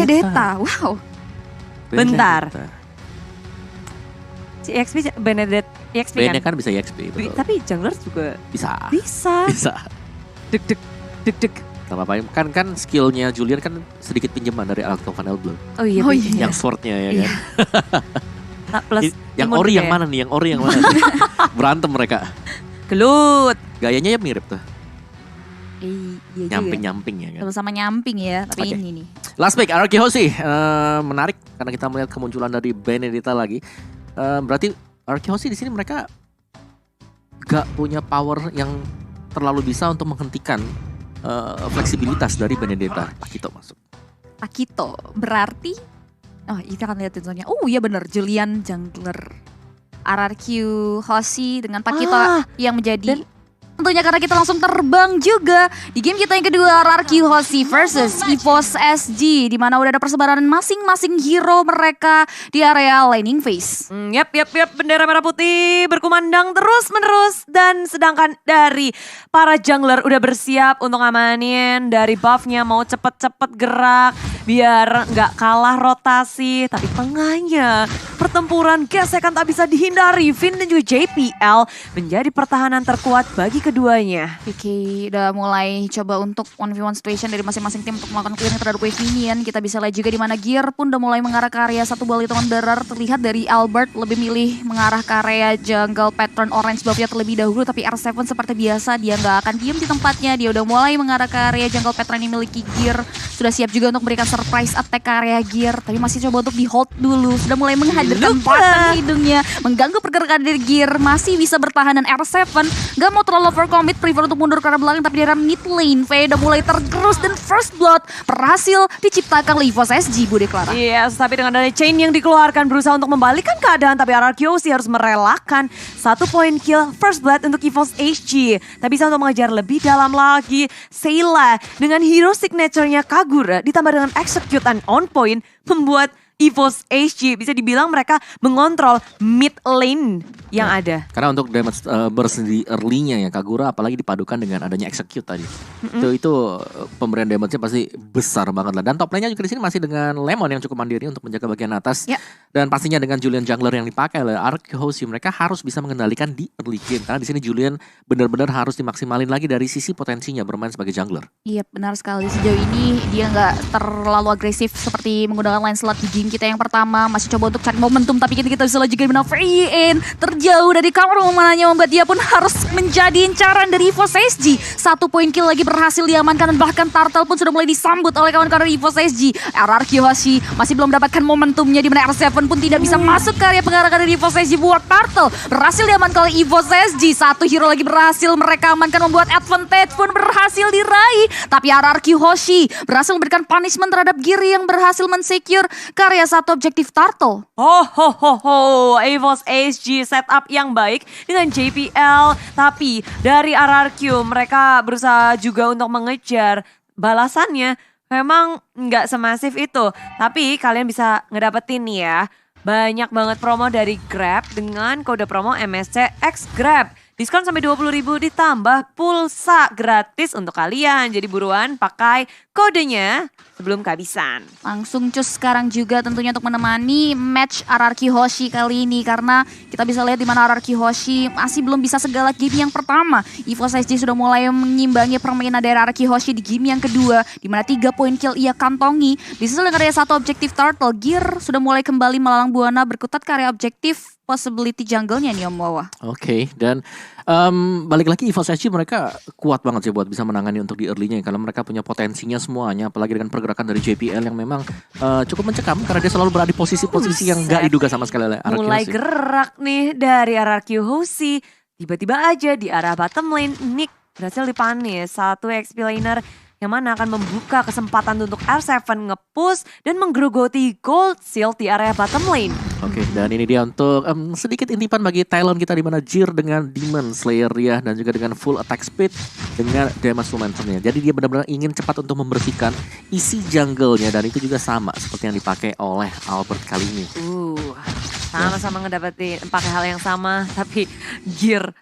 Benedetta. Wow. Bentar. Si EXP Benedetta EXP Bandnya kan bisa EXP. Tapi jungler juga bisa. Deg. Gak apa-apa, kan skillnya Julian kan sedikit pinjaman dari Alto Van Elblum. Oh iya. Yang swordnya ya kan. Plus yang ori yang mana nih? Berantem mereka. Gelut. Gayanya ya mirip tuh. Iya Nyamping ya kan. Sama-sama nyamping ya, tapi ini nih. Last pick, Araki Hoshi. Menarik karena kita melihat kemunculan dari Benedetta lagi. Berarti Araki Hoshi di sini mereka gak punya power yang terlalu bisa untuk menghentikan fleksibilitas dari Benedetta. Pakito masuk. Pakito berarti kita akan lihat tentunya. Oh iya benar, Julian jungler RRQ Hoshi dengan Pakito yang menjadi tentunya karena kita langsung terbang juga di game kita yang kedua, RRQ Hoshi versus EVOS SG, di mana udah ada persebaran masing-masing hero mereka di area laning phase. Yap, bendera merah putih berkumandang terus-menerus, dan sedangkan dari para jungler udah bersiap untuk ngamanin dari buffnya, mau cepet-cepet gerak biar nggak kalah rotasi. Tapi tengahnya pertempuran gesekan tak bisa dihindari. Vin dan juga JPL menjadi pertahanan terkuat bagi keduanya. Vicky udah mulai coba untuk 1v1 situation dari masing-masing tim untuk melakukan clearing terhadap wave minion. Kita bisa lihat juga di mana Gear pun udah mulai mengarah ke area satu ball hitungan berer. Terlihat dari Albert lebih milih mengarah ke area jungle pattern orange buffnya terlebih dahulu. Tapi R7 seperti biasa dia nggak akan diem di tempatnya. Dia udah mulai mengarah ke area jungle pattern yang memiliki Gear. Sudah siap juga untuk memberikan surprise attack ke area Gear. Tapi masih coba untuk di hold dulu. Sudah mulai menghadirkan button hidungnya. Mengganggu pergerakan dari Gear. Masih bisa bertahan dan R7 gak mau terlalu overcommit, prefer untuk mundur ke arah belakang. Tapi di arah mid lane V udah mulai tergerus dan first blood berhasil diciptakan oleh EVOS SG, Bude Clara. Yes, tapi dengan dari chain yang dikeluarkan berusaha untuk membalikan keadaan, tapi RRQ Hoshi harus merelakan 1 point kill first blood untuk EVOS SG. Tak bisa untuk mengejar lebih dalam lagi. Sayla dengan hero signature-nya Kagura ditambah dengan execute on point membuat EVOS SG bisa dibilang mereka mengontrol mid lane yang ada. Karena untuk damage burst di early-nya ya Kagura, apalagi dipadukan dengan adanya execute tadi. Itu pemberian damage-nya pasti besar banget lah. Dan top lane-nya juga di sini masih dengan Lemon yang cukup mandiri untuk menjaga bagian atas. Dan pastinya dengan Julian jungler yang dipakai oleh RRQ Hoshi, mereka harus bisa mengendalikan di early game. Karena di sini Julian benar-benar harus dimaksimalin lagi dari sisi potensinya bermain sebagai jungler. Iya benar sekali, sejauh ini dia nggak terlalu agresif seperti menggunakan line slot di game kita yang pertama. Masih coba untuk cari momentum, tapi kita bisa lihat juga dimana free in terjauh dari counter momennya membuat dia pun harus menjadi incaran dari EVOS SG. 1 point kill lagi berhasil diamankan dan bahkan Turtle pun sudah mulai disambut oleh kawan-kawan EVOS SG. RRQ Hoshi masih belum mendapatkan momentumnya di mana R7 pun tidak bisa masuk ke area penggarakan dari EVOS SG. Buat Turtle berhasil diamankan oleh EVOS SG. 1 hero lagi berhasil mereka amankan, membuat advantage pun berhasil diraih. Tapi RRQ Hoshi berhasil memberikan punishment terhadap Giri yang berhasil mensecure karya satu objektif Turtle. EVOS SG setup yang baik dengan JPL. Tapi dari RRQ mereka berusaha juga untuk mengejar balasannya. Memang nggak semasif itu. Tapi kalian bisa ngedapetin nih ya. Banyak banget promo dari Grab dengan kode promo MSC X Grab. Diskon sampai 20.000 ditambah pulsa gratis untuk kalian. Jadi buruan pakai kodenya sebelum kehabisan. Langsung cus sekarang juga tentunya untuk menemani match RRQ Hoshi kali ini. Karena kita bisa lihat di mana RRQ Hoshi masih belum bisa segalak game yang pertama. EVOS SG sudah mulai mengimbangi permainan dari RRQ Hoshi di game yang kedua. Di mana 3 point kill ia kantongi. Disusul dengan area 1 objektif Turtle. Gear sudah mulai kembali melalang buana berkutat ke area objektif possibility jungle-nya nih Om Wawa. Oke, dan balik lagi EVOS SG mereka kuat banget sih buat bisa menangani untuk di early-nya. Kalau mereka punya potensinya semuanya, apalagi dengan pergerakan dari JPL yang memang cukup mencekam karena dia selalu berada di posisi-posisi yang gak diduga sama sekali oleh RRQ Hoshi. Mulai gerak nih dari RRQ Hoshi. Tiba-tiba aja di arah bottom lane, Nick berhasil dipanis. 1 XP laner yang mana akan membuka kesempatan untuk R7 nge-push dan menggerogoti gold shield di area bottom lane. Oke, dan ini dia untuk sedikit intipan bagi Talon kita di mana Jir dengan Demon Slayer ya, dan juga dengan full attack speed dengan damage momentumnya. Jadi dia benar-benar ingin cepat untuk membersihkan isi jungle-nya, dan itu juga sama seperti yang dipakai oleh Albert kali ini. Sama-sama ngedapetin pakai hal yang sama, tapi Gear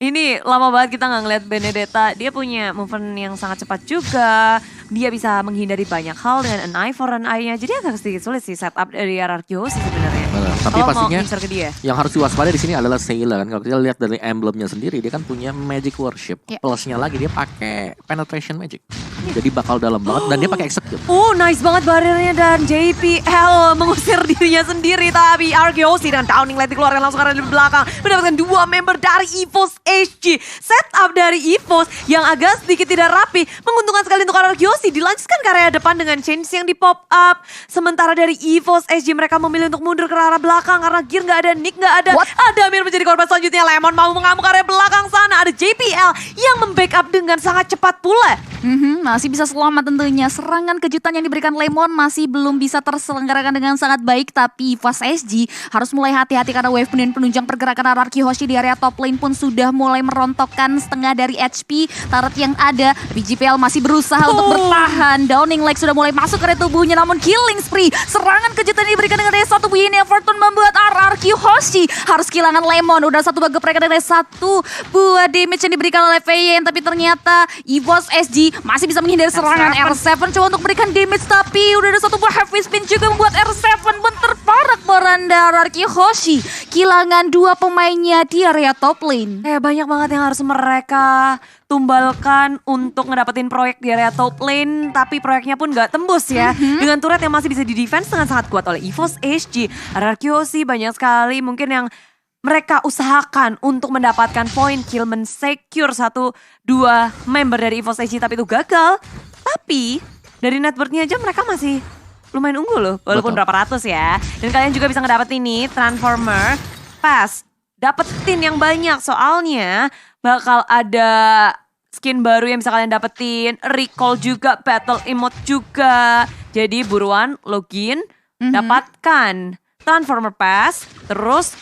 ini lama banget kita nggak ngeliat Benedetta. Dia punya movement yang sangat cepat juga. dia bisa menghindari banyak hal dengan an eye for an eye-nya. Jadi agak sedikit sulit sih setup dari RRQ sih sebenarnya. Tapi Kalau pastinya mau ngincer ke dia. yang harus diwaspadai di sini adalah Sayla kan. Kalau kita lihat dari emblemnya sendiri, dia kan punya magic worship. Plusnya lagi dia pakai penetration magic. Jadi bakal dalam banget dan dia pakai execute. Nice banget bariernya dan JPL mengusir dirinya sendiri. Tapi RQC dan Downing Light dikeluarkan langsung karena di belakang. Mendapatkan 2 member dari EVOS SG. Setup dari EVOS yang agak sedikit tidak rapi. Menguntungkan sekali untuk RQC. Dilanjutkan ke area depan dengan change yang di pop up. Sementara dari EVOS SG mereka memilih untuk mundur ke arah belakang. Karena gear gak ada, Nick gak ada. Adamir menjadi korban selanjutnya. Lemon mau mengamuk area belakang sana. Ada JPL yang membackup dengan sangat cepat pula. Masih bisa selamat tentunya. Serangan kejutan yang diberikan Lemon masih belum bisa terselenggarakan dengan sangat baik. Tapi EVOS SG harus mulai hati-hati karena wave penunjang pergerakan RRQ Hoshi di area top lane pun sudah mulai merontokkan setengah dari HP turret yang ada. Tapi JPL masih berusaha untuk bertahan. Downing Light sudah mulai masuk ke area tubuhnya namun killing spree. Serangan kejutan yang diberikan dengan daya 1 begini Fortune membuat RRQ Hoshi harus kehilangan Lemon. Udah 1 bug mereka dengan 1 buah damage yang diberikan oleh VN. Tapi ternyata EVOS SG masih bisa menghindari serangan R7 coba untuk memberikan damage. Tapi udah ada 1 buah heavy spin juga membuat R7 pun terparak beranda RRQ Hoshi. Kehilangan 2 pemainnya di area top lane. Banyak banget yang harus mereka tumbalkan untuk ngedapetin proyek di area top lane. Tapi proyeknya pun gak tembus ya. Dengan turret yang masih bisa di-defense dengan sangat kuat oleh EVOS SG. RRQ banyak sekali mungkin yang mereka usahakan untuk mendapatkan poin kill, men-secure 1-2 member dari EVOS SG tapi itu gagal. Tapi dari net worth-nya aja mereka masih lumayan unggul loh, walaupun berapa ratus ya. Dan kalian juga bisa ngedapetin ini Transformer Pass. Dapetin yang banyak soalnya bakal ada skin baru yang bisa kalian dapetin, recall juga, battle emote juga. Jadi buruan login, dapatkan Transformer Pass, terus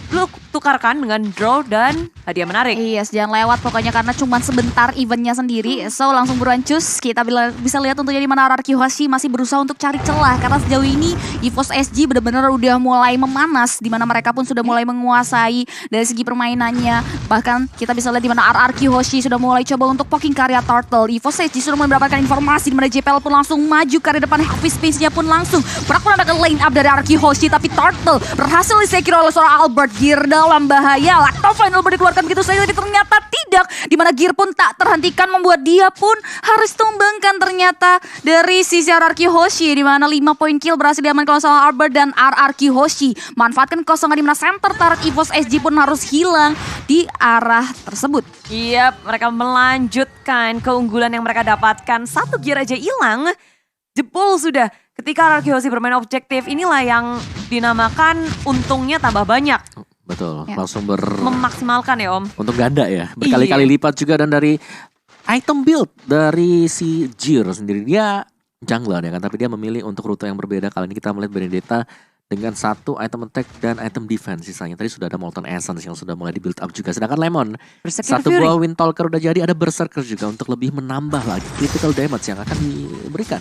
lu tukarkan dengan draw dan hadiah menarik. Yes, jangan lewat pokoknya karena cuma sebentar eventnya sendiri. So langsung buruan cus. Kita bisa lihat tentunya di mana RRQ Hoshi masih berusaha untuk cari celah karena sejauh ini EVOS SG benar-benar udah mulai memanas di mana mereka pun sudah mulai menguasai dari segi permainannya. Bahkan kita bisa lihat di mana RRQ Hoshi sudah mulai coba untuk poking karya Turtle. EVOS SG sudah mulai mendapatkan informasi di mana JPL pun langsung maju ke area depan, heavy space-nya pun langsung mendapatkan line up dari RRQ Hoshi tapi Turtle berhasil di-secure oleh seorang Albert. Gear dalam bahaya, Lacto final dikeluarkan begitu saja tapi ternyata tidak. Dimana Gear pun tak terhentikan membuat dia pun harus tumbangkan ternyata dari sisi RRQ Hoshi. Dimana 5 poin kill berhasil diamankan oleh Albert dan RRQ Hoshi manfaatkan kosongan dimana center turret EVOS SG pun harus hilang di arah tersebut. Iya, mereka melanjutkan keunggulan yang mereka dapatkan. 1 gear aja hilang, jebol sudah. Ketika RRQ Hoshi bermain objektif, inilah yang dinamakan untungnya tambah banyak. Betul, Ya. langsung Memaksimalkan ya Om. untung ganda ya. Berkali-kali lipat juga dan dari item build dari si Jir sendiri. Dia jungler ya kan, tapi dia memilih untuk rute yang berbeda. Kali ini kita melihat Benedetta dengan 1 item attack dan item defense sisanya. Tadi sudah ada Molten Essence yang sudah mulai di build up juga. Sedangkan Lemon, Berserker 1 Fury. buah Wind Talker udah jadi, ada Berserker juga untuk lebih menambah lagi critical damage yang akan diberikan.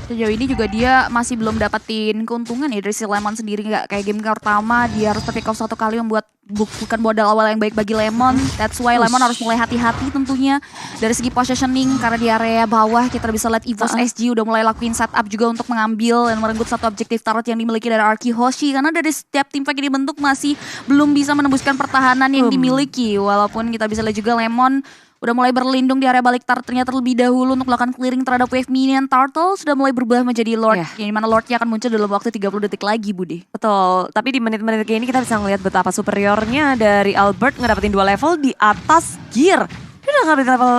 Sejauh ini juga dia masih belum dapetin keuntungan ya dari si Lemon sendiri. Nggak kayak game pertama dia harus pick off 1 kali membuat bukan modal awal yang baik bagi Lemon. That's why Lemon harus mulai hati-hati tentunya dari segi positioning karena di area bawah kita bisa lihat EVOS SG udah mulai lakuin setup juga untuk mengambil dan merenggut 1 objektif turret yang dimiliki dari RRQ Hoshi karena dari setiap tim fight yang dibentuk masih belum bisa menembuskan pertahanan yang dimiliki. Walaupun kita bisa lihat juga Lemon udah mulai berlindung di area balik turretnya terlebih dahulu untuk melakukan clearing terhadap wave minion. Turtle sudah mulai berubah menjadi Lord, yang dimana Lordnya akan muncul dalam waktu 30 detik lagi Budi. Betul, tapi di menit-menit kayak ini kita bisa ngelihat betapa superiornya dari Albert ngedapetin 2 level di atas Gear. Dia udah ngedapetin level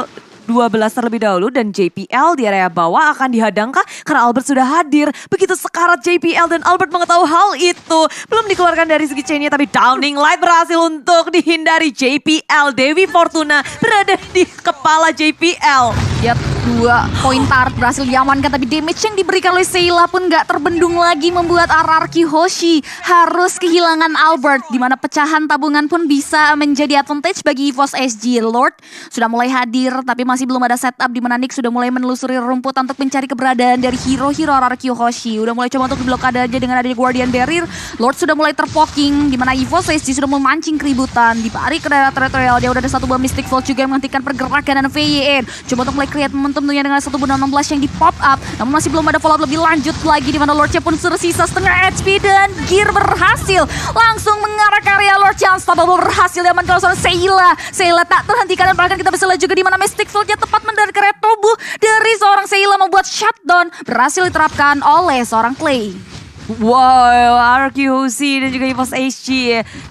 12 terlebih dahulu dan JPL di area bawah akan dihadangkah karena Albert sudah hadir. Begitu sekarat JPL dan Albert mengetahui hal itu. Belum dikeluarkan dari segi chainnya tapi Downing Light berhasil untuk dihindari JPL. Dewi Fortuna berada di kepala JPL. Ya 2 poin turret berhasil diamankan tapi damage yang diberikan oleh Sayla pun gak terbendung lagi membuat RRQ Hoshi harus kehilangan Albert. Dimana pecahan tabungan pun bisa menjadi advantage bagi EVOS SG. Lord sudah mulai hadir tapi masih belum ada setup dimana Nick sudah mulai menelusuri rumput untuk mencari keberadaan dari hero-hero RRQ Hoshi. Udah mulai coba untuk diblokade aja dengan adanya Guardian Barrier. Lord sudah mulai terpoking dimana EVOS SG sudah memancing keributan. Dibalik ke daerah teritorial dia udah ada 1 buah Mystic Vault juga yang menghentikan pergerakan dan VYN. Coba untuk mulai create momentum tentunya dengan 1/16 yang di pop up. Namun masih belum ada follow up lebih lanjut lagi di mana Lordnya pun tersisa setengah HP dan Gear berhasil langsung mengarah ke area Lord yang unstoppable, berhasil diamankan oleh seorang Seila. Seila tak terhentikan dan bahkan kita bisa lihat juga di mana Mystic Field-nya tepat mendarat ke area tubuh dari seorang Seila membuat shutdown berhasil diterapkan oleh seorang Clay. Wow, RQC dan juga EVOS HG.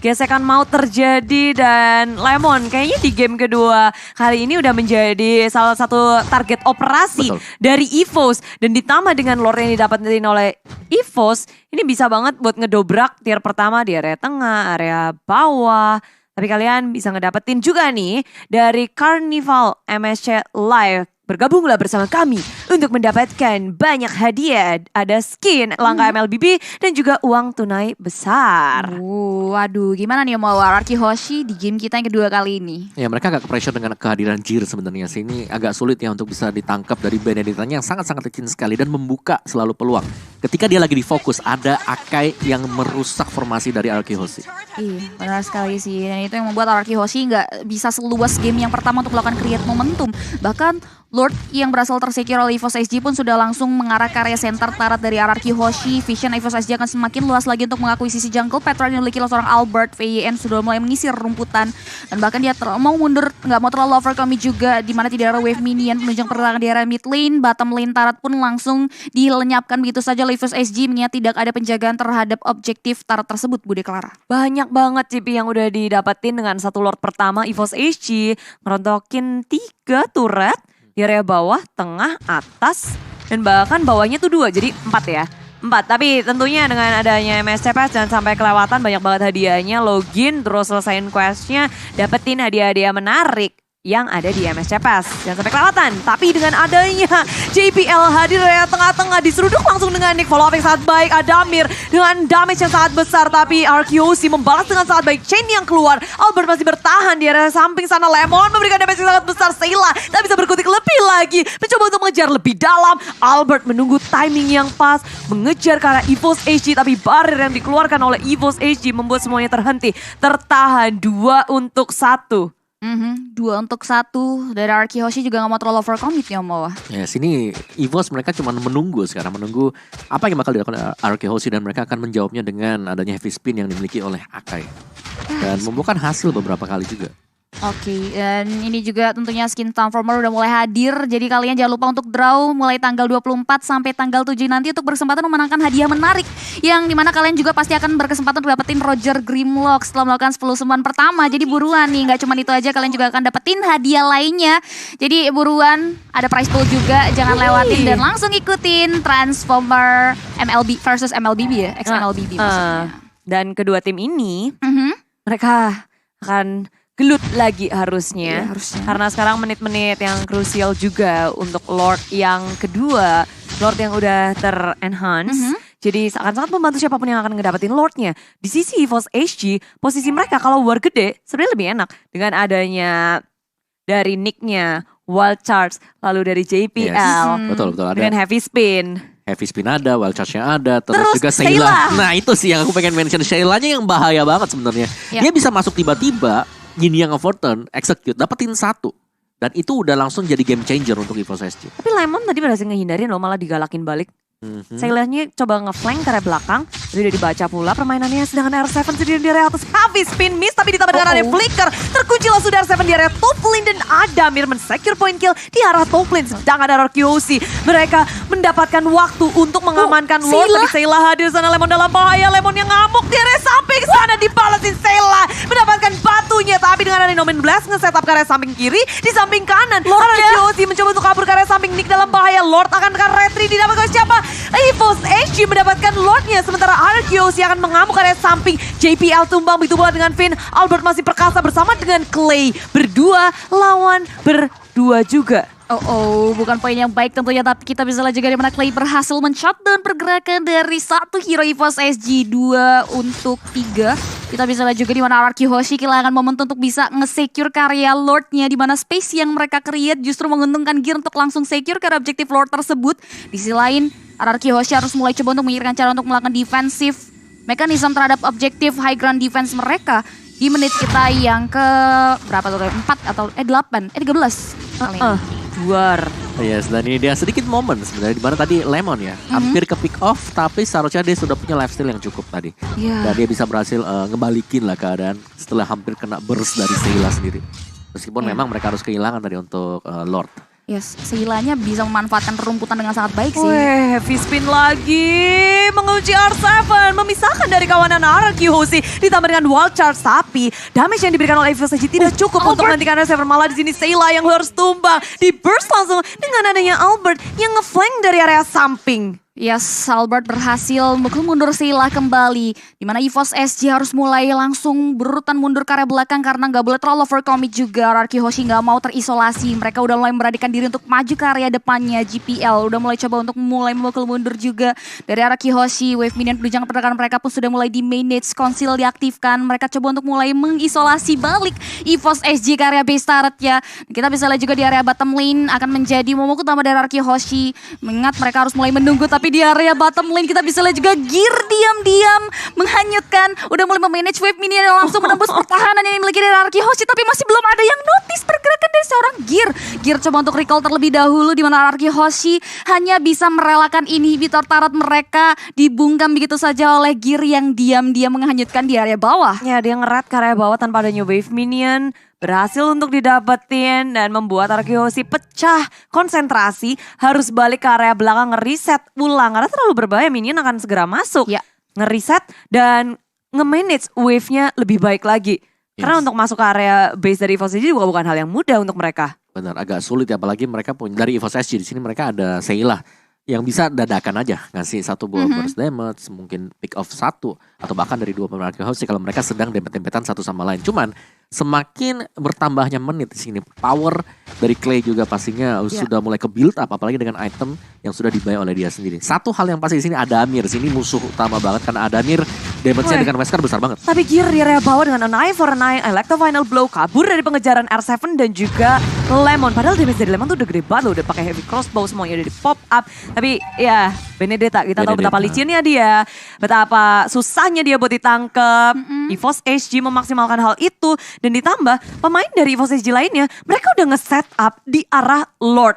Gesekan mau terjadi dan Lemon kayaknya di game kedua kali ini udah menjadi salah satu target operasi dari EVOS. Dan ditambah dengan lore yang didapatin oleh EVOS, ini bisa banget buat ngedobrak tier pertama di area tengah, area bawah. Tapi kalian bisa ngedapetin juga nih dari Carnival MSC Live. Bergabunglah bersama kami untuk mendapatkan banyak hadiah. Ada skin, langkah MLBB, dan juga uang tunai besar. Waduh, gimana nih mau RRQ Hoshi di game kita yang kedua kali ini? Ya mereka agak pressure dengan kehadiran Jir sebenarnya sih. Ini agak sulit ya untuk bisa ditangkap dari Benedictanya yang sangat-sangat licin sekali dan membuka selalu peluang. Ketika dia lagi di fokus, ada Akai yang merusak formasi dari RRQ Hoshi. Iya, benar sekali sih. Dan itu yang membuat RRQ Hoshi nggak bisa seluas game yang pertama untuk melakukan create momentum. Bahkan Lord yang berasal tersecure oleh EVOS SG pun sudah langsung mengarah ke area center tarat dari RRQ Hoshi. Vision EVOS SG akan semakin luas lagi untuk mengakuisisi jungle. Petra yang dimiliki oleh seorang Albert. VYN sudah mulai menyisir rumputan. Dan bahkan dia mau mundur, nggak mau terlalu overcommit juga. Dimana tidak ada wave minion menunjang pergerakan di area mid lane. Bottom lane tarat pun langsung dilenyapkan begitu saja oleh EVOS SG. Mengingat tidak ada penjagaan terhadap objektif tarat tersebut, Bude Clara. Banyak banget CP yang udah didapetin dengan satu Lord pertama. EVOS HG merontokin 3 turret di area bawah, tengah, atas, dan bahkan bawahnya tuh 2, jadi 4 ya. 4, tapi tentunya dengan adanya MSCPS jangan sampai kelewatan, banyak banget hadiahnya. Login, terus selesaiin questnya, dapetin hadiah-hadiah menarik yang ada di MSCPS. Jangan sampai kelewatan. Tapi dengan adanya JPL hadir dari tengah-tengah, diseruduk langsung dengan Nick, follow up yang sangat baik. Adamir dengan damage yang sangat besar, tapi RQC membalas dengan sangat baik. Chain yang keluar, Albert masih bertahan di area samping sana. Lemon memberikan damage yang sangat besar. Seila tak bisa berkutik lebih lagi, mencoba untuk mengejar lebih dalam. Albert menunggu timing yang pas, mengejar ke arah EVOS HG, tapi barrier yang dikeluarkan oleh EVOS HG membuat semuanya terhenti. Tertahan 2 untuk 1. 2 untuk 1 dari RRQ Hoshi juga gak mau terlalu overcommit ya mau. Ya sini EVOS mereka cuma menunggu sekarang, menunggu apa yang bakal dilakukan RRQ Hoshi dan mereka akan menjawabnya dengan adanya heavy spin yang dimiliki oleh Akai. Dan membuahkan hasil beberapa kali juga. Oke, dan ini juga tentunya skin Transformer udah mulai hadir. Jadi kalian jangan lupa untuk draw mulai tanggal 24 sampai tanggal 7 nanti untuk berkesempatan memenangkan hadiah menarik. Yang dimana kalian juga pasti akan berkesempatan untuk dapetin Roger Grimlock setelah melakukan 10 summonan pertama. Jadi buruan nih, gak cuma itu aja, kalian juga akan dapetin hadiah lainnya. Jadi buruan, ada prize pool juga, jangan lewatin dan langsung ikutin Transformer MLB versus MLBB ya, ex-MLBB maksudnya. Dan kedua tim ini, mereka akan gelut lagi harusnya. Karena sekarang menit-menit yang krusial juga untuk Lord yang kedua. Lord yang udah ter-enhance. Jadi akan sangat membantu siapapun yang akan ngedapetin Lordnya. Di sisi EVOS HG, posisi mereka kalau war gede sebenarnya lebih enak. Dengan adanya dari nicknya, Wild Charge, lalu dari JPL. Betul ada. Dengan heavy spin. Heavy spin ada, wild charge-nya ada, terus juga Seila. Nah itu sih yang aku pengen mention, Seilanya yang bahaya banget sebenarnya. Dia bisa masuk tiba-tiba, Yin Yang Overturn, execute, dapetin 1. Dan itu udah langsung jadi game changer untuk EVOS SG. Tapi Lemon tadi berhasil ngehindarin loh, malah digalakin balik. Seilanya coba ngeflank ke area belakang, tapi udah dibaca pula permainannya. Sedangkan R7 sendiri di area atas, heavy spin miss, tapi ditambah dengan area flicker. Terkunci lah sudah R7 di area top lane dan Adamir men-secure point kill di arah top lane. Sedangkan RQC mereka mendapatkan waktu untuk mengamankan Lord, tapi Seila hadir sana. Lemon dalam bahaya, Lemon yang ngamuk di area samping sana, dibalasin Seila mendapatkan batunya, tapi dengan ada Nomen Blast nge-setup ke area samping kiri, di samping kanan RQC mencoba untuk kabur ke area samping. Nick dalam bahaya, Lord akan retri, didapatkan siapa? EVOS HG mendapatkan Lordnya, sementara RQC akan mengamuk area samping. JPL tumbang, begitu pula dengan Finn. Albert masih perkasa bersama dengan Clay. Berdua lawan berdua juga. Bukan poin yang baik tentunya, tapi kita bisa lihat juga di mana Clay berhasil men-shutdown pergerakan dari satu hero EVOS SG, 2 untuk 3. Kita bisa lihat juga di mana RRQ Hoshi kehilangan momentum untuk bisa nge-secure karya Lordnya, di mana space yang mereka create justru menguntungkan Gear untuk langsung secure karena objektif Lord tersebut. Di sisi lain, RRQ Hoshi harus mulai coba untuk memikirkan cara untuk melakukan defensif mekanisme terhadap objektif high ground defense mereka. Di menit kita yang ke berapa tuh? 4 atau 8, 13 kali ini. Duar. Yes, dan ini dia sedikit momen sebenarnya di mana tadi Lemon ya hampir ke pick off, tapi seharusnya dia sudah punya lifesteal yang cukup tadi. Dan dia bisa berhasil ngebalikin lah keadaan setelah hampir kena burst dari Seila sendiri. Meskipun memang mereka harus kehilangan tadi untuk Lord. Yes, Seilanya bisa memanfaatkan rumputan dengan sangat baik sih. Wih, heavy spin lagi menguji R7, memisahkan dari kawanan RRQ Hoshi ditambah dengan wild charge, tapi damage yang diberikan oleh EVOS SG tidak cukup untuk menghentikan R7. Malah di sini Seila yang harus tumbang, di burst langsung dengan adanya Albert yang ngeflank dari area samping. Yes, Albert berhasil memukul mundur Seila kembali. Dimana EVOS SG harus mulai langsung berurutan mundur ke area belakang karena nggak boleh terlalu overcommit juga. RRQ Hoshi nggak mau terisolasi. Mereka udah mulai memberanikan diri untuk maju ke area depannya. GPL udah mulai coba untuk mulai memukul mundur juga. Dari RRQ Hoshi, wave minion penunjang pergerakan mereka pun sudah mulai di manage. Conceal diaktifkan. Mereka coba untuk mulai mengisolasi balik EVOS SG ke area base turret ya. Kita bisa lihat juga di area bottom lane akan menjadi momok utama dari RRQ Hoshi. Mengingat mereka harus mulai menunggu, tapi di area bottom lane kita bisa lihat juga Gear diam-diam menghanyutkan. Udah mulai memanage wave minion yang langsung menembus pertahanan yang dimiliki dari RRQ Hoshi, tapi masih belum ada yang notice pergerakan dari seorang Gear. Gear coba untuk recall terlebih dahulu, di mana RRQ Hoshi hanya bisa merelakan inhibitor turret mereka dibungkam begitu saja oleh Gear yang diam-diam menghanyutkan di area bawah. Ya, dia ngerat ke area bawah tanpa adanya wave minion. Berhasil untuk didapetin dan membuat RRQ Hoshi pecah konsentrasi. Harus balik ke area belakang ngereset ulang. Karena terlalu berbahaya, minion akan segera masuk. Ya. Ngereset dan nge-manage wave-nya lebih baik lagi. Karena untuk masuk ke area base dari EVOS SG juga bukan hal yang mudah untuk mereka. Benar, agak sulit ya, apalagi mereka punya dari EVOS SG di sini mereka ada Seila yang bisa dadakan aja ngasih satu buah burst damage, mungkin pick off satu atau bahkan dari dua pemain RRQ Hoshi kalau mereka sedang dempet-dempetan satu sama lain. Cuman semakin bertambahnya menit di sini, power dari Clay juga pastinya sudah mulai ke build up, apalagi dengan item yang sudah dibayar oleh dia sendiri. Satu hal yang pasti di sini Adamir, sini musuh utama banget karena Adamir damage-nya dengan Wesker besar banget. Tapi Gear di area bawah dengan an eye for an eye, Electro Final Blow, kabur dari pengejaran R7 dan juga Lemon. Padahal damage dari Lemon tuh udah gede banget loh, udah pakai heavy crossbow, semuanya udah di pop up. Tapi ya Benedetta, kita tahu betapa licinnya dia, betapa susahnya dia buat ditangkep. EVOS SG memaksimalkan hal itu. Dan ditambah pemain dari EVOS SG lainnya, mereka udah nge-set up di arah Lord.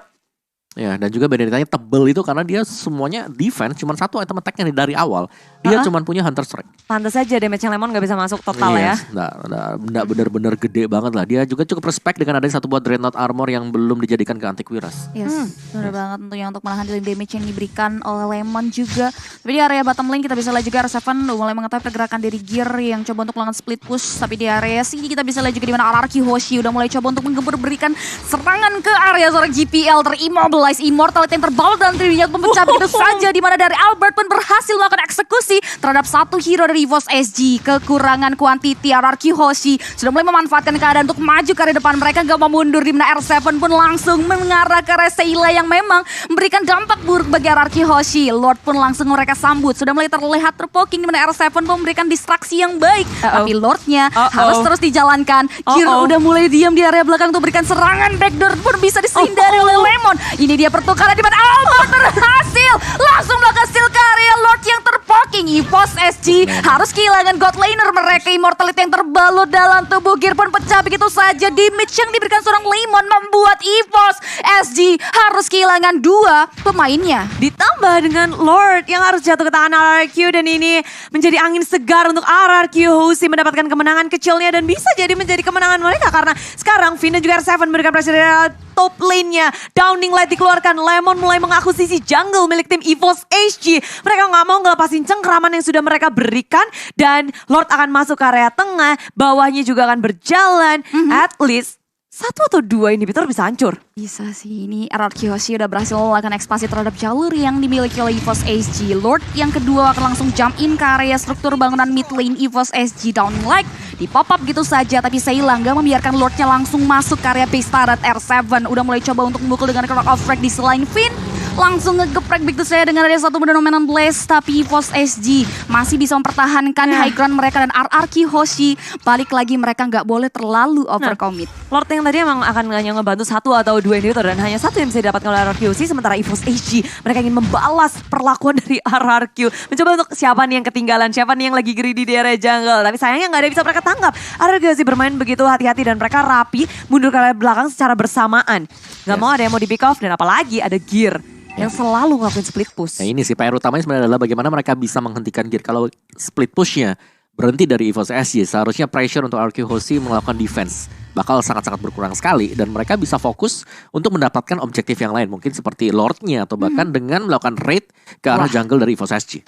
Ya, dan juga Benedettanya tebel itu karena dia semuanya defense, cuman satu item attack-nya dari awal. Dia cuman punya Hunter Strike. Pantes aja damage yang Lemon gak bisa masuk total ya. Nggak bener-bener gede banget lah. Dia juga cukup respect dengan adanya satu buat Dreadnought Armor yang belum dijadikan ke Antiquiras. Yes, benar banget tentunya untuk menahan damage yang diberikan oleh Lemon juga. Tapi di area bottom lane kita bisa lihat juga R7 udah mulai mengetahui pergerakan dari Gear yang coba untuk melakukan split push. Tapi di area sini kita bisa lihat juga di mana RRQ Hoshi udah mulai coba untuk menggempur berikan serangan ke area seorang GPL terimmobilize, immortality yang terbalut dalam dirinya memecah begitu saja, di mana dari Albert pun berhasil melakukan eksekusi terhadap satu hero dari EVOS SG. Kekurangan kuantiti RRQ Hoshi sudah mulai memanfaatkan keadaan untuk maju ke area depan, mereka gak mau mundur, di mana R7 pun langsung mengarah ke area Seila yang memang memberikan dampak buruk bagi RRQ Hoshi. Lord pun langsung mereka sambut, sudah mulai terlihat terpoking, di mana R7 pun memberikan distraksi yang baik. Tapi Lordnya harus terus dijalankan. Gear udah mulai diam di area belakang untuk berikan serangan backdoor pun bisa disindari oleh Lemon. Ini dia pertukaran di mana Albert berhasil langsung melakukan steal ke area Lord yang terpoking. EVOS SG harus kehilangan god laner mereka, immortality yang terbalut dalam tubuh Gear pun pecah begitu saja. Damage yang diberikan seorang Lemon membuat EVOS SG harus kehilangan dua pemainnya. Ditambah dengan Lord yang harus jatuh ke tangan RRQ, dan ini menjadi angin segar untuk RRQ Hoshi mendapatkan kemenangan kecilnya dan bisa jadi menjadi kemenangan mereka karena sekarang Vina juga R7 memberikan pressure dari top lane-nya. Downing Light dikeluarkan, Lemon mulai mengakuisisi jungle milik tim EVOS SG. Mereka nggak mau ngelepasin cengkraman yang sudah mereka berikan, dan Lord akan masuk ke area tengah, bawahnya juga akan berjalan. At least satu atau dua inhibitor bisa hancur. Bisa sih, ini RRQ Hoshi udah berhasil melakukan ekspansi terhadap jalur yang dimiliki oleh EVOS SG. Lord yang kedua akan langsung jump in ke area struktur bangunan mid lane EVOS SG. Downing Light di pop up gitu saja, tapi Seila nggak membiarkan Lordnya langsung masuk ke area base turret. R7 udah mulai coba untuk memukul dengan Clock of Frag di selain Finn. Langsung ngegeprek begitu saya dengan ada satu Phenomenon Blaze, tapi EVOS SG masih bisa mempertahankan high ground mereka, dan RRQ Hoshi balik lagi, mereka nggak boleh terlalu overcommit. Lord yang tadi emang akan hanya ngebantu 1 atau 2 inhibitor dan hanya 1 yang bisa didapatkan oleh RRQ. Sementara EVOS HG mereka ingin membalas perlakuan dari RRQ. Mencoba untuk siapa nih yang ketinggalan, siapa nih yang lagi greedy di area jungle. Tapi sayangnya gak ada yang bisa mereka tangkap. RRQ sih bermain begitu hati-hati dan mereka rapi mundur ke arah belakang secara bersamaan. Gak mau ada yang mau di pick off dan apalagi ada Gear yang selalu ngelakuin split push. Nah ini sih PR utamanya sebenarnya adalah bagaimana mereka bisa menghentikan Gear. Kalau split pushnya berhenti dari EVOS SG, seharusnya pressure untuk RQ Hoshi melakukan defense bakal sangat-sangat berkurang sekali dan mereka bisa fokus untuk mendapatkan objektif yang lain, mungkin seperti Lordnya atau bahkan dengan melakukan raid ke arah jungle dari EVOS SG.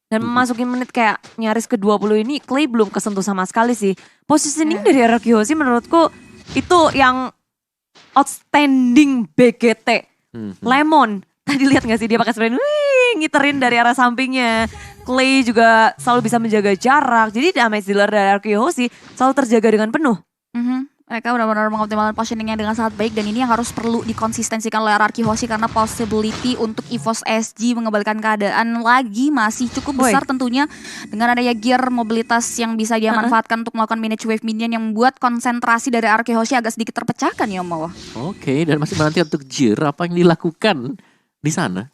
Dan memasuki menit kayak nyaris ke 20 ini Clay belum kesentuh sama sekali sih. Positioning dari RQ Hoshi menurutku itu yang outstanding BGT. Lemon, tadi lihat gak sih dia pakai sprint, ngiterin dari arah sampingnya. Clay juga selalu bisa menjaga jarak. Jadi damage dealer dari RQ Hoshi selalu terjaga dengan penuh. Mereka benar-benar mengoptimalkan positioningnya dengan sangat baik dan ini yang harus perlu dikonsistensikan oleh RRQ Hoshi karena possibility untuk EVOS SG mengembalikan keadaan lagi masih cukup besar tentunya dengan adanya gear mobilitas yang bisa dia manfaatkan untuk melakukan manage wave minion yang membuat konsentrasi dari RRQ Hoshi agak sedikit terpecahkan ya Om. Oke, dan masih menanti untuk Jir apa yang dilakukan di sana.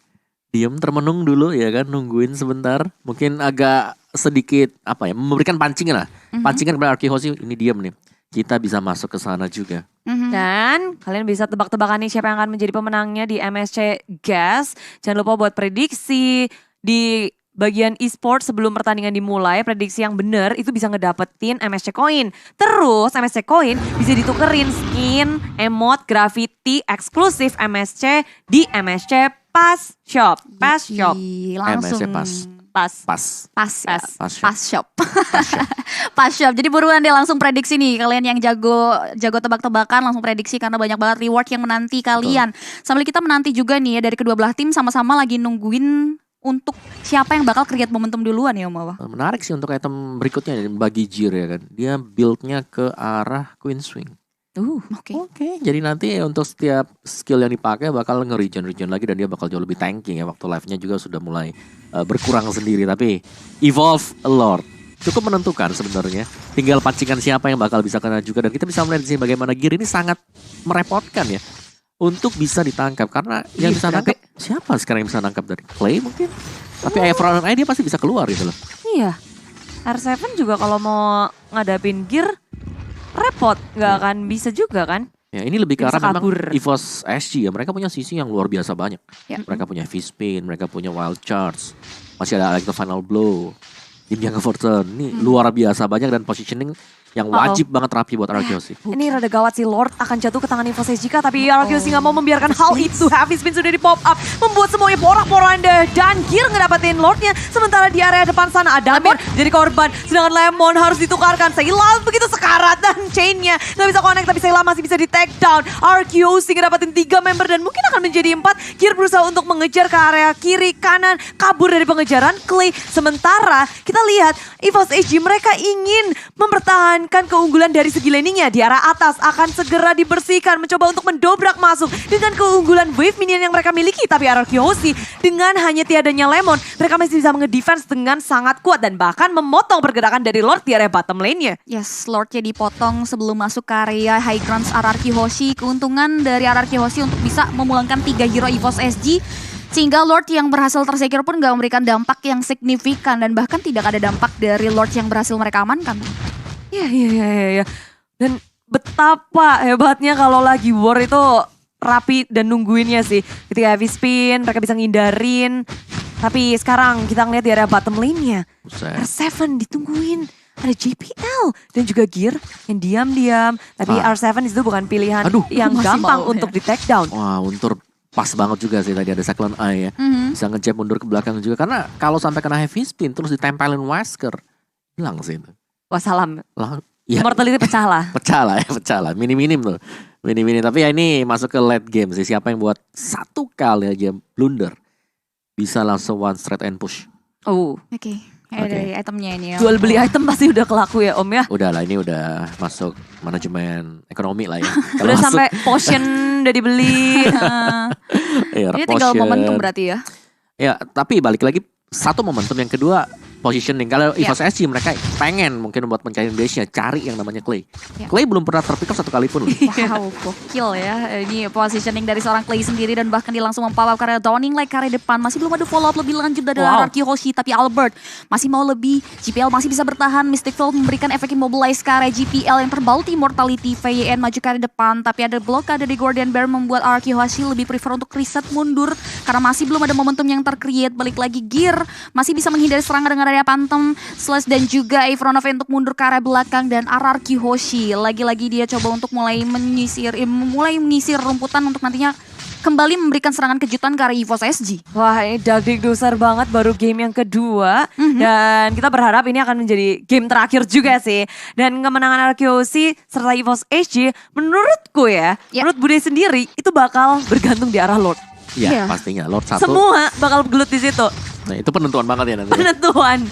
Diam termenung dulu ya kan, nungguin sebentar. Mungkin agak sedikit apa ya, memberikan pancingan lah. Pancingan kepada RRQ Hoshi, ini diam nih. Kita bisa masuk ke sana juga. Dan kalian bisa tebak-tebakan nih siapa yang akan menjadi pemenangnya di MSC Gas. Jangan lupa buat prediksi di bagian e-sport sebelum pertandingan dimulai. Prediksi yang benar itu bisa ngedapetin MSC Coin. Terus MSC Coin bisa ditukerin skin, emote, graffiti, eksklusif MSC di MSC Pass Shop. Pass Shop. Langsung. MSC Pass. Pas shop. Pas shop. Jadi buruan deh langsung prediksi nih. Kalian yang jago tebak-tebakan langsung prediksi karena banyak banget reward yang menanti kalian. Sambil kita menanti juga nih ya dari kedua belah tim sama-sama lagi nungguin untuk siapa yang bakal create momentum duluan ya Om Awa. Menarik sih untuk item berikutnya bagi Jir ya kan. Dia build-nya ke arah Queen Swing. Oke. Jadi nanti untuk setiap skill yang dipakai bakal nge-regen lagi dan dia bakal jauh lebih tanking ya. Waktu live-nya juga sudah mulai berkurang sendiri. Tapi Evolve Lord cukup menentukan sebenarnya. Tinggal pancingan siapa yang bakal bisa kena juga. Dan kita bisa melihat di sini bagaimana Gear ini sangat merepotkan ya. Untuk bisa ditangkap. Karena yang bisa nangkap siapa sekarang yang bisa nangkap dari Clay mungkin. Tapi Aeron dia pasti bisa keluar gitu loh. Iya. R7 juga kalau mau ngadapin Gear repot, nggak akan bisa juga kan? Ya ini lebih ke arah memang kabur. EVOS SG ya. Mereka punya sisi yang luar biasa banyak. Ya. Mereka punya V-Spin, mereka punya Wild Charge. Masih ada Electro Final Blow. Tim yang Fortune ini luar biasa banyak dan positioning yang wajib banget rapi buat RRQ Hoshi. Ini rada gawat sih, Lord akan jatuh ke tangan EVOS SG tapi RRQ Hoshi nggak mau membiarkan hal itu. Heavy Spin sudah di pop up, membuat semuanya porak-poranda dan Gear ngedapetin Lordnya. Sementara di area depan sana ada Lemon jadi korban, sedangkan Lemon harus ditukarkan. Sayla begitu sekarat dan chainnya nggak bisa connect tapi Sayla masih bisa di take down. RRQ Hoshi ngedapetin 3 member dan mungkin akan menjadi 4. Gear berusaha untuk mengejar ke area kiri kanan, kabur dari pengejaran Clay. Sementara kita lihat EVOS SG mereka ingin mempertahankan keunggulan dari segi laningnya di arah atas akan segera dibersihkan, mencoba untuk mendobrak masuk dengan keunggulan wave minion yang mereka miliki. Tapi RRQ Hoshi dengan hanya tiadanya Lemon, mereka masih bisa nge-defense dengan sangat kuat dan bahkan memotong pergerakan dari Lord di area bottom lane-nya. Yes, Lordnya dipotong sebelum masuk ke area high grounds RRQ Hoshi. Keuntungan dari RRQ Hoshi untuk bisa memulangkan 3 hero EVOS SG. Sehingga Lord yang berhasil tersecure pun gak memberikan dampak yang signifikan. Dan bahkan tidak ada dampak dari Lord yang berhasil mereka amankan. Iya. Dan betapa hebatnya kalau lagi war itu rapi dan nungguinnya sih. Ketika heavy spin mereka bisa ngindarin. Tapi sekarang kita ngeliat di area bottom lane-nya. R7 ditungguin. Ada JPL dan juga Gear yang diam-diam. Tapi R7 itu bukan pilihan yang gampang untuk di take down. Wah, Untur pas banget juga sih tadi ada Cyclone Eye ya. Bisa ngejab mundur ke belakang juga. Karena kalau sampai kena heavy spin terus ditempelin Wesker, hilang sih itu. Wassalam. Ya. Immortality pecah lah. pecah lah. Minim tuh. Minim. Tapi ya ini masuk ke late game sih. Siapa yang buat satu kali aja blunder bisa langsung one straight and push. Oke. Dari itemnya ini ya. Jual beli item pasti udah kelaku ya Om ya. Udah lah, ini udah masuk manajemen ekonomi lah ya. Udah sampai potion udah dibeli. Ini tinggal momentum berarti ya. Ya, tapi balik lagi satu momentum, yang kedua positioning. Kalau EVOS SG mereka pengen mungkin buat mencari base-nya, cari yang namanya Clay. Ya. Clay belum pernah terpick up satu kali pun loh. Wow, gokil ya. Ini positioning dari seorang Clay sendiri dan bahkan dia langsung mempawap karya Downing Light karya depan. Masih belum ada follow up lebih lanjut dari Araki Hoshi, tapi Albert masih mau lebih. GPL masih bisa bertahan. Mystic Field memberikan efek immobilize karya GPL yang terbauti Immortality. VYN maju karya depan, tapi ada blokade dari Guardian Bear membuat Araki Hoshi lebih prefer untuk reset mundur karena masih belum ada momentum yang tercreate. Balik lagi Gear masih bisa menghindari serangan dengan area Phantom Slash dan juga Avronov untuk mundur ke area belakang, dan Araki Hoshi lagi-lagi dia coba untuk mulai menyisir rumputan untuk nantinya kembali memberikan serangan kejutan ke arah EVOS SG. Wah, ini dagdikdusar banget baru game yang kedua. Dan kita berharap ini akan menjadi game terakhir juga sih. Dan kemenangan RQC serta EVOS SG menurutku menurut Bude sendiri itu bakal bergantung di arah Lord. Iya, pastinya Lord 1. Semua bakal gelut di situ. Nah, itu penentuan banget ya nanti. Penentuan.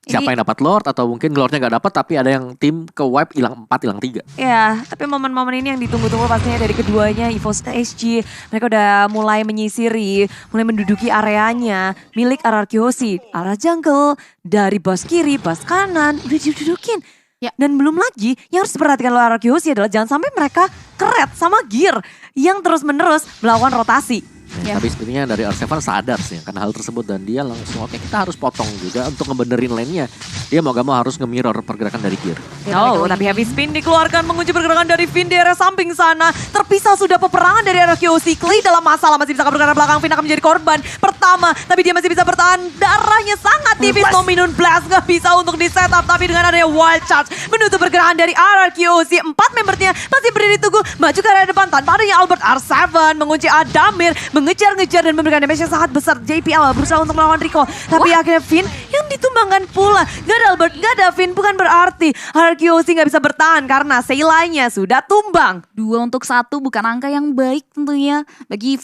Siapa yang dapat Lord atau mungkin Lordnya gak dapat tapi ada yang tim ke wipe hilang 4 hilang 3. Ya, tapi momen-momen ini yang ditunggu-tunggu pastinya dari keduanya. EVOS SG mereka udah mulai menyisiri, mulai menduduki areanya milik RRQ Hoshi. Arah jungle, dari bas kiri, bas kanan udah didudukin. Ya. Dan belum lagi yang harus diperhatikan oleh RRQ Hoshi adalah jangan sampai mereka keret sama Gear yang terus-menerus melakukan rotasi. Ya. Tapi sebenarnya dari R7 sadar sih karena hal tersebut dan dia langsung oke, kita harus potong juga untuk ngebenerin lane-nya. Dia mau gak mau harus nge-mirror pergerakan dari Gear. Tapi heavy spin dikeluarkan mengunci pergerakan dari Finn di area samping sana. Terpisah sudah peperangan dari area QC. Clay dalam masalah masih bisa kabur ke arah belakang. Finn akan menjadi korban pertama, tapi dia masih bisa bertahan. Darahnya sangat tipis. Nominun Blast gak bisa untuk di setup, tapi dengan adanya Wild Charge menutup pergerakan dari RRQC. 4 membernya masih berdiri tunggu maju ke area depan tanpa adanya Albert. R7 mengunci Adamir, mengejar-ngejar dan memberikan damage yang sangat besar. JPL berusaha untuk melawan Rico, tapi akhirnya Finn yang ditumbangkan pula. Gak ada Albert, gak ada Finn, bukan berarti RRQC gak bisa bertahan karena Seilanya sudah tumbang. 2-1 bukan angka yang baik tentunya bagi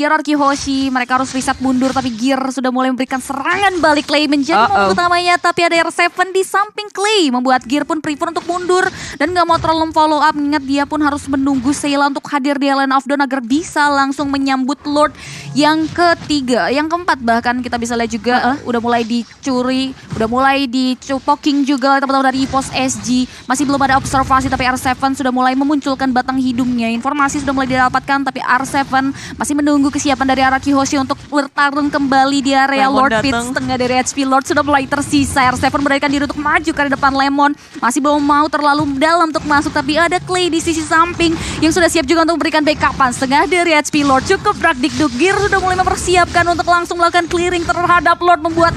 RRQ Hoshi. Mereka harus reset mundur, tapi Gear sudah mulai memberikan serangan balik. Clay menjadi momen utamanya, tapi ada R7 di samping Clay membuat Gear pun prefer untuk mundur dan gak mau terlalu follow up. Ingat dia pun harus menunggu Seila untuk hadir di Lane of Dawn agar bisa langsung menyambut Lord yang ketiga, yang keempat bahkan kita bisa lihat juga udah mulai dicuri, udah mulai dicopoking juga oleh teman-teman dari EVOS SG. Masih belum ada observasi, tapi R7 sudah mulai memunculkan batang hidungnya. Informasi sudah mulai didapatkan, tapi R7 masih menunggu kesiapan dari Araki Hoshi untuk bertarung kembali di area Lemon Lord Pit. datang. Setengah dari HP Lord sudah mulai tersisa. R7 memberikan diri untuk maju ke depan. Lemon masih belum mau terlalu dalam untuk masuk, tapi ada Clay di sisi samping yang sudah siap juga untuk memberikan backupan. Setengah dari HP Lord cukup Dagdikduk. Gear sudah mulai mempersiapkan untuk langsung melakukan clearing terhadap Lord, membuat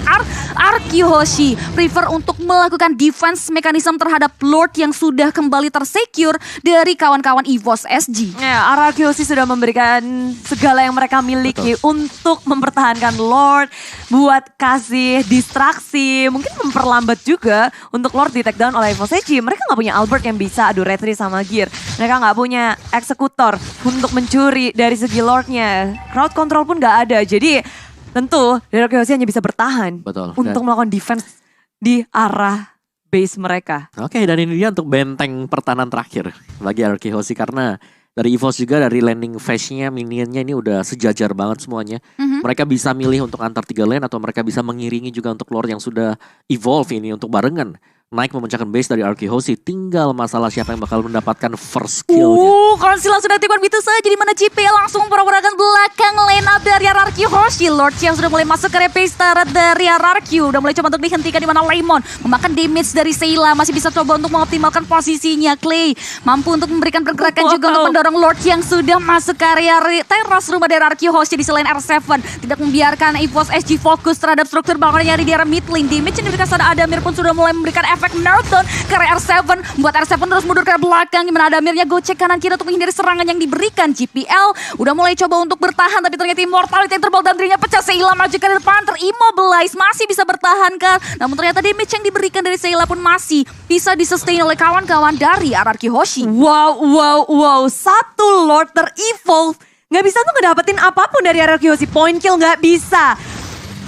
Araki Hoshi prefer untuk melakukan defense mekanisme terhadap Lord yang sudah kembali tersecure dari kawan-kawan EVOS SG. Ya, RRQ Hoshi sudah memberikan segala yang mereka miliki untuk mempertahankan Lord, buat kasih distraksi, mungkin memperlambat juga untuk Lord di take down oleh EVOS SG. Mereka nggak punya Albert yang bisa adu retri sama Gear. Mereka nggak punya eksekutor untuk mencuri dari segi Lordnya. Crowd control pun nggak ada. Jadi tentu RRQ Hoshi hanya bisa bertahan untuk melakukan defense di arah base mereka. Oke, dan ini dia untuk benteng pertahanan terakhir bagi RRQ Hoshi karena dari EVOS juga dari landing phase-nya, minionnya ini udah sejajar banget semuanya. Mereka bisa milih untuk antar 3 lane atau mereka bisa mengiringi juga untuk Lord yang sudah evolve ini untuk barengan naik memecahkan base dari RRQ Hoshi. Tinggal masalah siapa yang bakal mendapatkan first kill-nya. Konsila sudah tiba begitu saja, di mana JP langsung pergerakan belakang line up dari RRQ Hoshi. Lord yang sudah mulai masuk ke repace turret dari RRQ, udah mulai coba untuk dihentikan, di mana Lemon memakan damage dari Seila, masih bisa coba untuk mengoptimalkan posisinya. Clay mampu untuk memberikan pergerakan juga untuk mendorong Lord yang sudah masuk ke area teras rumah dari RRQ Hoshi. Di selain R7 tidak membiarkan EVOS SG fokus terhadap struktur bangunannya di area mid lane. Damage yang diberikan pada Adamir pun sudah mulai memberikan efek Nerton ke R7, membuat R7 terus mundur ke belakang, gimana Adamirnya gocek kanan kiri untuk menghindari serangan yang diberikan. GPL udah mulai coba untuk bertahan, tapi ternyata Immortality yang terbal dan dirinya pecah. Seila maju ke depan, terimmobilize, masih bisa bertahan kan, namun ternyata damage yang diberikan dari Seila pun masih bisa disustain oleh kawan-kawan dari RRQ Hoshi. Wow, satu Lord ter-evolve nggak bisa tuh ngedapetin apapun dari RRQ Hoshi. Point kill nggak bisa,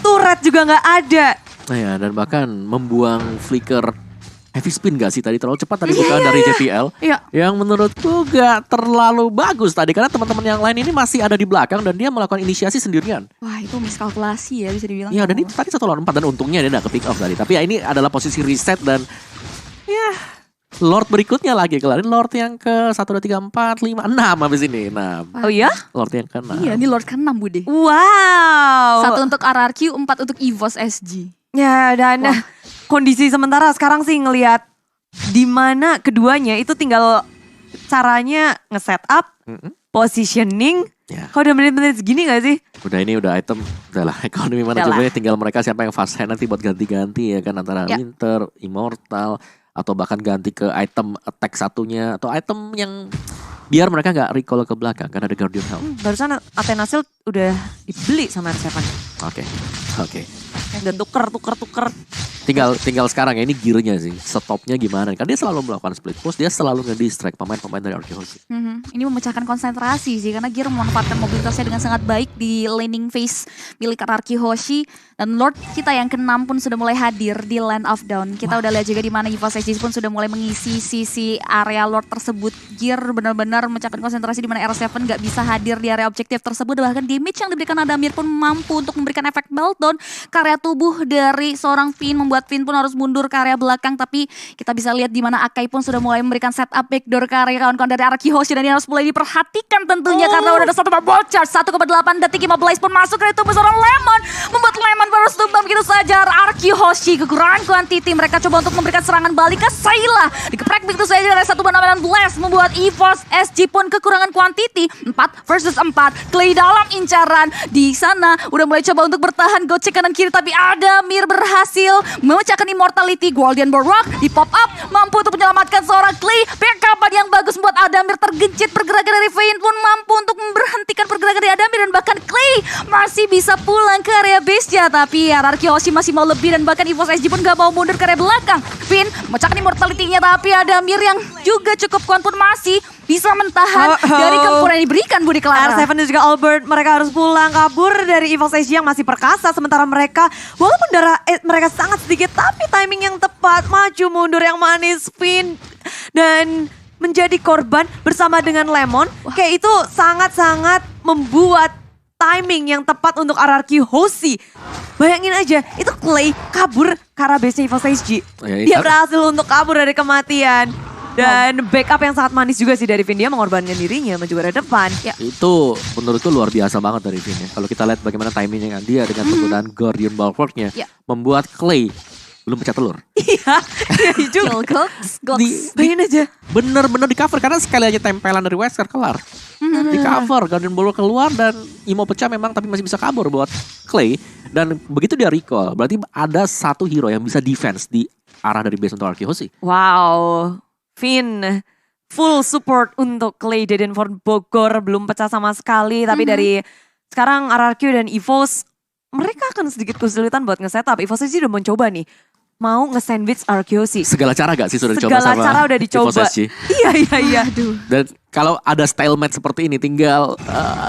turret juga nggak ada. Nah ya, dan bahkan membuang flicker heavy spin gak sih tadi? Terlalu cepat tadi bukan dari JPL. Iya. Yang menurutku gak terlalu bagus tadi. Karena teman-teman yang lain ini masih ada di belakang dan dia melakukan inisiasi sendirian. Wah itu miskalkulasi ya bisa dibilang. Iya dan itu tadi 1 lawan 4 dan untungnya dia gak ke pick off tadi. Tapi ya ini adalah posisi reset dan ya Lord berikutnya lagi kelarin. Lord yang ke 1, 2, 3, 4, 5, 6 habis ini. 6. Oh iya? Lord yang ke 6. Iya ini Lord ke-6 Bude. Wow. 1 untuk RRQ, 4 untuk EVOS SG. Ya dan kondisi sementara sekarang sih ngelihat di mana keduanya itu tinggal caranya nge-setup, positioning. Ya. Kau udah menit-menit segini gak sih? Udah ini udah item, udahlah ekonomi manajemennya tinggal mereka siapa yang fast hand nanti buat ganti-ganti ya kan antara Ya. Winter, Immortal atau bahkan ganti ke item attack satunya atau item yang biar mereka nggak recall ke belakang karena ada Guardian Helm. Barusan Athena Shield udah dibeli sama R7. Oke. Udah tuker. Tinggal sekarang ya ini gearnya sih, stopnya gimana? Kan dia selalu melakukan split push, dia selalu nge-distract pemain-pemain dari Arkehosi. Ini memecahkan konsentrasi sih karena Gear memanfaatkan mobilitasnya dengan sangat baik di laning phase milik Araki Hoshi dan Lord kita yang ke-6 pun sudah mulai hadir di Land of Dawn. Kita udah lihat juga di mana EVOS SG pun sudah mulai mengisi sisi area Lord tersebut. Gear benar-benar memecahkan konsentrasi di mana R7 nggak bisa hadir di area objektif tersebut, bahkan damage yang diberikan Adamir pun mampu untuk memberikan efek meltdown ke area tubuh dari seorang Finn, membuat Finn pun harus mundur ke area belakang. Tapi kita bisa lihat di mana Akai pun sudah mulai memberikan setup backdoor ke area kawan-kawan dari Araki Hoshi dan ini harus mulai diperhatikan tentunya karena udah ada satu ball charge 1,8 detik 15 pun masuk dari tubuh seorang Lemon, membuat Lemon harus tumbang begitu saja. Araki Hoshi kekurangan quantity, mereka coba untuk memberikan serangan balik ke Sayla, dikeprek begitu saja dari 1 dan Blast, membuat EVOS SG pun kekurangan quantity 4 versus 4. Clay dalam incaran di sana udah mulai coba untuk bertahan gocek kanan kiri tapi Adamir berhasil memecahkan immortality. Guardian Barak di pop up mampu untuk menyelamatkan seorang Clay. Backupan yang bagus membuat Adamir tergencet, pergerakan dari Vayne pun mampu untuk memberhentikan pergerakan dari Adamir dan bahkan Clay masih bisa pulang ke area base-nya. Tapi Araki Hoshi masih mau lebih dan bahkan EVOS SG pun gak mau mundur ke area belakang. Vayne memecahkan immortality-nya tapi Adamir yang juga cukup kuat pun masih bisa mentahan dari gempuran yang diberikan Budi Clara. R7 dan juga Albert mereka harus pulang kabur dari EVOS SG yang masih perkasa, sementara mereka walaupun darah mereka sangat sedikit tapi timing yang tepat, maju mundur yang manis Finn dan menjadi korban bersama dengan Lemon. Kayak itu sangat-sangat membuat timing yang tepat untuk RRQ Hoshi. Bayangin aja, itu Clay kabur ke arah base-nya EVOS SG. Dia berhasil untuk kabur dari kematian. Dan backup yang sangat manis juga sih dari Finn, dia mengorbankan dirinya maju ke depan. Ya. Itu menurutku luar biasa banget dari Finn ya. Kalau kita lihat bagaimana timingnya dia dengan penggunaan Guardian Bulwark-nya membuat Clay belum pecah telur. Iya juga. Bayangin aja. Bener-bener di cover karena sekali aja tempelan dari Wesker kelar. Di cover, Guardian Bulwark keluar dan Imo pecah memang tapi masih bisa kabur buat Clay. Dan begitu dia recall, berarti ada satu hero yang bisa defense di arah dari base untuk Araki Hoshi. Wow. Finn full support untuk Clay Dedenford Bogor, belum pecah sama sekali. Tapi dari sekarang RRQ dan EVOS mereka akan sedikit kesulitan buat nge-setup. EVOS sih udah mencoba nih mau nge-sandwich RRQ. Segala cara gak sih sudah dicoba sama segala cara udah dicoba. EVOS SG? Iya. Dan kalau ada stalemate seperti ini tinggal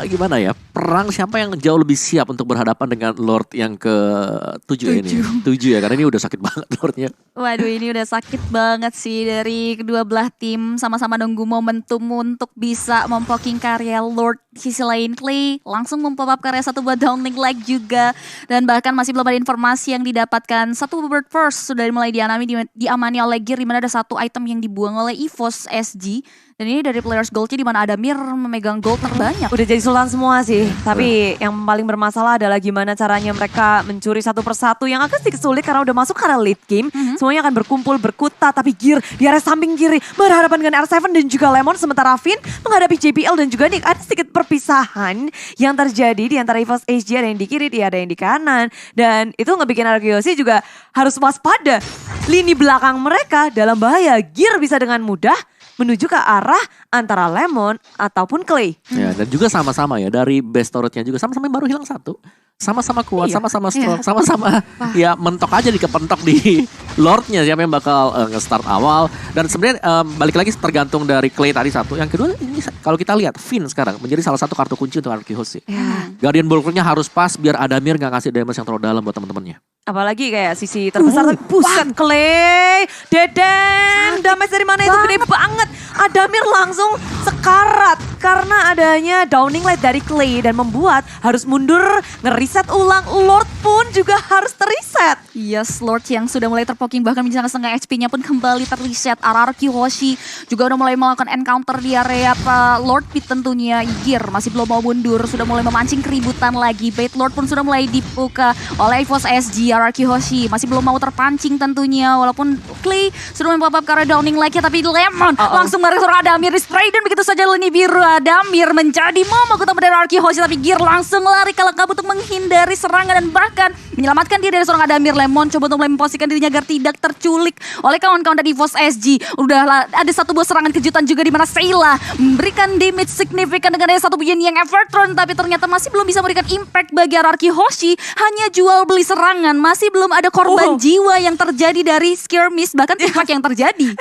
gimana ya, perang siapa yang jauh lebih siap untuk berhadapan dengan Lord yang ke-7 ini. 7 ya, karena ini udah sakit banget Lordnya. Waduh ini udah sakit banget sih dari kedua belah tim, sama-sama nunggu momentum untuk bisa mempoking karya Lord. Di sisi lain Clay langsung mempop up karya satu buat downlink lag juga. Dan bahkan masih belum ada informasi yang didapatkan. Satu bird first sudah mulai diamani oleh Gear, dimana ada satu item yang dibuang oleh EVOS SG. Dan ini dari players goldnya di mana Adamir memegang gold terbanyak. Udah jadi sultan semua sih. Tapi yang paling bermasalah adalah gimana caranya mereka mencuri satu persatu yang agak sedikit sulit karena udah masuk ke arah late game. Semuanya akan berkumpul, berkutat. Tapi Gear di area samping kiri berhadapan dengan R7 dan juga Lemon. Sementara Finn menghadapi JPL dan juga Nick. Ada sedikit perpisahan yang terjadi di antara EVOS SG, ada yang di kiri, ada yang di kanan. Dan itu ngebikin Arkeosi juga harus waspada. Lini belakang mereka dalam bahaya. Gear bisa dengan mudah menuju ke arah antara Lemon ataupun Clay. Ya, dan juga sama-sama ya dari base turretnya juga sama-sama baru hilang satu. Sama-sama kuat, sama-sama strong, sama-sama ya mentok aja kepentok di Lordnya siapa yang bakal nge-start awal. Dan sebenarnya balik lagi tergantung dari Clay tadi satu. Yang kedua ini kalau kita lihat Finn sekarang menjadi salah satu kartu kunci untuk Araki Hoshi. Guardian Bulwark-nya harus pas biar Adamir gak ngasih damage yang terlalu dalam buat teman-temannya. Apalagi kayak sisi terbesar tapi buset Clay, Deden, damage dari mana itu gede banget. Adamir langsung sekarat karena adanya downing light dari Clay dan membuat harus mundur, ngeriset ulang. Lord pun juga harus teriset. Yes, Lord yang sudah mulai terpoking bahkan menjelang setengah HP-nya pun kembali terreset. RRQ Hoshi juga udah mulai melakukan encounter di area Lord Pit tentunya. Gear masih belum mau mundur, sudah mulai memancing keributan lagi. Bait Lord pun sudah mulai dibuka oleh EVOS SG. RRQ Hoshi masih belum mau terpancing tentunya walaupun Clay sudah mempop up karena downing like-nya, tapi Lemon langsung menarik seorang Adamir di spray dan begitu saja lini biru Adamir menjadi momok utama dari RRQ Hoshi, tapi Gear langsung lari ke lengkap untuk menghindari serangan dan bahkan menyelamatkan diri dari seorang Adamir. Lemon coba untuk mulai memposisikan dirinya agar tidak terculik oleh kawan-kawan dari EVOS SG. Udah ada satu buah serangan kejutan juga di mana Sayla memberikan damage signifikan dengan ada satu Yin Yang Evertron, tapi ternyata masih belum bisa memberikan impact bagi RRQ Hoshi. Hanya jual beli serangan, masih belum ada korban jiwa yang terjadi dari skirmish, bahkan pihak yang terjadi.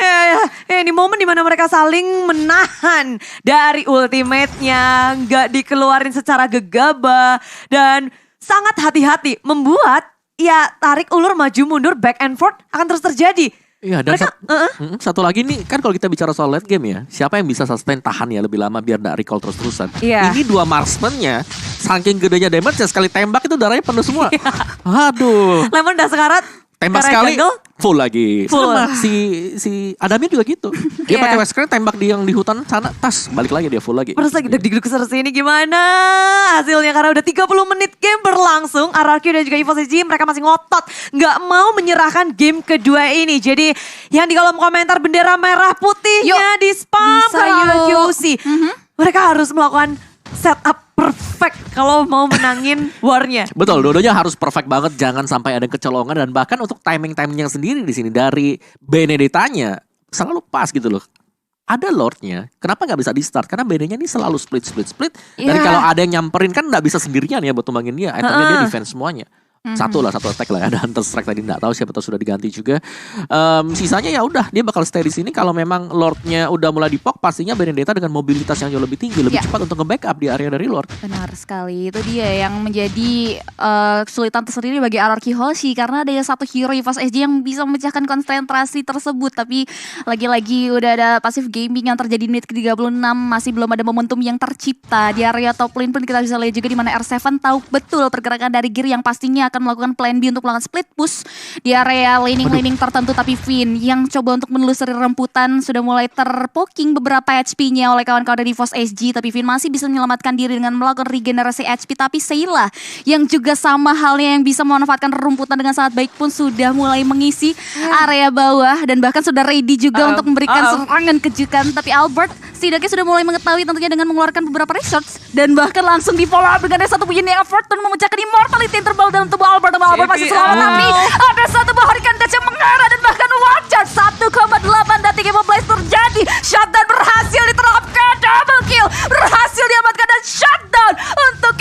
Ini momen dimana mereka saling menahan dari ultimate-nya, nggak dikeluarin secara gegabah dan sangat hati-hati, membuat ya tarik ulur maju mundur back and forth akan terus terjadi. Iya, dan satu lagi nih, kan kalau kita bicara soal late game ya, siapa yang bisa sustain tahan ya lebih lama biar gak recall terus-terusan. Iya. Ini dua marksman-nya, saking gedenya damage ya sekali tembak itu darahnya penuh semua. Aduh. Lemon udah sekarat. Tembak karena sekali, jungle, full lagi. Full. Sama si Adamir juga gitu. Dia pakai Wesker tembak yang di hutan sana, tas balik lagi dia full lagi. terus lagi deg-deg ini gimana hasilnya karena udah 30 menit game berlangsung. RRQ dan juga EVOS SG mereka masih ngotot nggak mau menyerahkan game kedua ini. Jadi yang di kolom komentar bendera merah putihnya di spam Bisa ke RRQ yuk. sih. Mereka harus melakukan setup perfect kalau mau menangin warnya. Betul, dua-duanya harus perfect banget, jangan sampai ada kecolongan dan bahkan untuk timing-timingnya sendiri di sini dari Benedettanya selalu pas gitu loh. Ada Lordnya, kenapa nggak bisa di start? Karena Benenya ini selalu split. Dan kalau ada yang nyamperin kan nggak bisa sendirian ya buat tumbangin dia. Itemnya dia defense semuanya. Satu attack lah, ada Hunter Strike tadi nggak tahu siapa tahu sudah diganti juga. Sisanya ya udah dia bakal stay di sini. Kalau memang Lordnya udah mulai dipok, pastinya Benedetta dengan mobilitas yang jauh lebih tinggi, lebih cepat untuk nge-backup di area dari Lord. Benar sekali, itu dia yang menjadi kesulitan tersendiri bagi RRQ Hoshi karena ada satu hero EVOS SG yang bisa memecahkan konsentrasi tersebut. Tapi lagi-lagi udah ada passive gaming yang terjadi di menit ke-36, masih belum ada momentum yang tercipta di area top lane pun kita bisa lihat juga di mana R7 tahu betul pergerakan dari Gear yang pastinya akan melakukan plan B untuk melakukan split push di area laning tertentu, tapi Finn yang coba untuk menelusuri remputan sudah mulai terpoking beberapa HP-nya oleh kawan-kawan dari EVOS SG, tapi Finn masih bisa menyelamatkan diri dengan melakukan regenerasi HP. Tapi Sayla yang juga sama halnya yang bisa memanfaatkan rumputan dengan sangat baik pun sudah mulai mengisi area bawah dan bahkan sudah ready juga untuk memberikan serangan kejutan. Tapi Albert setidaknya sudah mulai mengetahui tentunya dengan mengeluarkan beberapa research dan bahkan langsung di follow up dengan satu Yin Yang Evertron memecahkan immortality yang terbawa dalam tubuh Albert masih selamat, tapi ada satu buah Hurricane Dash yang mengarah dan bahkan wajar 1,8 detik yang terjadi. Shutdown berhasil diterapkan, double kill berhasil diamankan dan shutdown untuk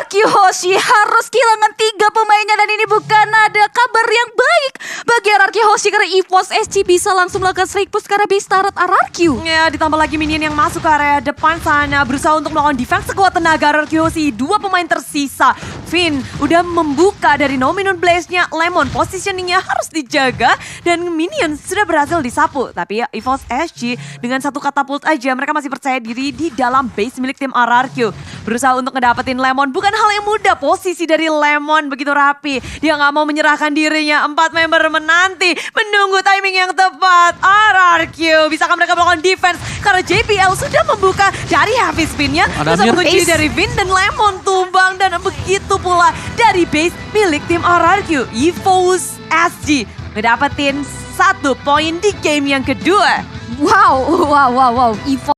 RQ Hoshi harus kehilangan 3 pemainnya dan ini bukan ada kabar yang baik bagi RQ Hoshi karena EVOS SG bisa langsung melakukan strike push karena base turret RRQ. Ya, ditambah lagi minion yang masuk ke area depan sana berusaha untuk melakukan defense sekuat tenaga RRQ Hoshi. 2 pemain tersisa. Finn udah membuka dari Nominun Blaze-nya. Lemon positioningnya harus dijaga dan minion sudah berhasil disapu. Tapi ya EVOS SG dengan satu katapult aja mereka masih percaya diri di dalam base milik tim RRQ. Berusaha untuk ngedapetin Lemon bukan hal yang mudah. Posisi dari Lemon begitu rapi. Dia nggak mau menyerahkan dirinya. 4 member menanti menunggu timing yang tepat. RRQ bisakah mereka melakukan defense karena JPL sudah membuka dari heavy spin-nya. Terus mengunci dari Vin dan Lemon tumbang dan begitu pula dari base milik tim RRQ. EVOS SG ngedapetin 1 poin di game yang kedua. Wow. EVOS